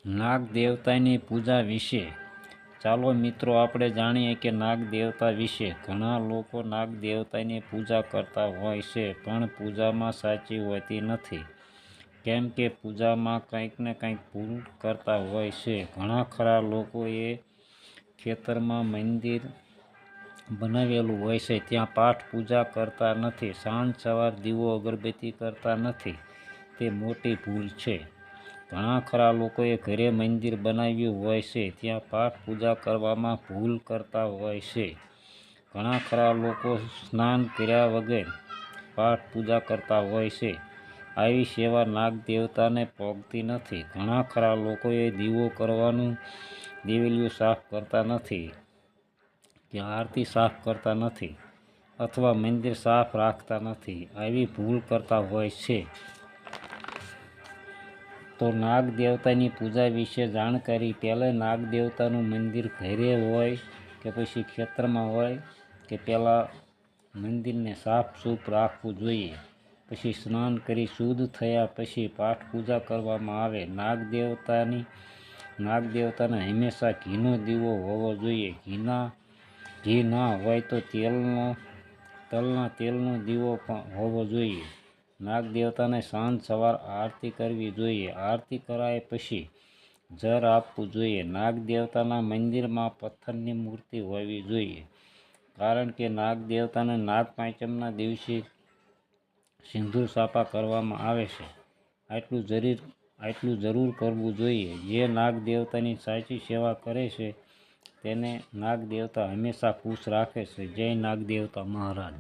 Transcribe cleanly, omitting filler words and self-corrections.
નાગ દેવતાની પૂજા વિશે ચાલો મિત્રો આપણે જાણીએ કે નાગ દેવતા વિશે. ઘણા લોકો નાગ દેવતાની પૂજા કરતા હોય છે પણ પૂજામાં સાચી હોતી નથી, કેમ કે પૂજામાં કંઈક ને કંઈક ભૂલ કરતા હોય છે. ઘણા ખરા લોકોએ ખેતરમાં મંદિર બનાવેલું હોય છે ત્યાં પાઠ પૂજા કરતા નથી, સાંજ સવાર દીવો અગરબત્તી કરતા નથી, તે મોટી ભૂલ છે. ઘણા ખરા લોકોએ ઘરે મંદિર બનાવ્યું હોય છે ત્યાં પાઠ પૂજા કરવામાં ભૂલ કરતા હોય છે. ઘણા ખરા લોકો સ્નાન કર્યા વગર પાઠ પૂજા કરતા હોય છે. આવી સેવા નાગ દેવતાને પોગતી નથી. ઘણા ખરા લોકોએ દીવો કરવાનું દિવેલિયું સાફ કરતા નથી કે આરતી સાફ કરતા નથી અથવા મંદિર સાફ રાખતા નથી. આવી ભૂલ કરતા હોય છે. તો નાગ દેવતાની પૂજા વિશે જાણકારી. પહેલાં નાગ દેવતાનું મંદિર ઘરે હોય કે પછી ખેતરમાં હોય કે પહેલાં મંદિરને સાફ સૂફ રાખવું જોઈએ. પછી સ્નાન કરી શુદ્ધ થયા પછી પાઠ પૂજા કરવામાં આવે. નાગ દેવતાને હંમેશા ઘીનો દીવો હોવો જોઈએ. ઘી ના હોય તો તલના તેલનો દીવો પણ હોવો જોઈએ. નાગ દેવતાને સાંજ સવાર આરતી કરવી જોઈએ. આરતી કરાય પછી જળ આપવું જોઈએ. નાગ દેવતાના મંદિરમાં પથ્થરની મૂર્તિ હોવી જોઈએ, કારણ કે નાગ દેવતાને નાગપાંચમના દિવસે સિંદૂર સાપા કરવામાં આવે છે. આટલું જરૂર કરવું જોઈએ. જે નાગ દેવતાની સાચી સેવા કરે છે તેને નાગ દેવતા હંમેશા ખુશ રાખે છે. જય નાગ દેવતા મહારાજ.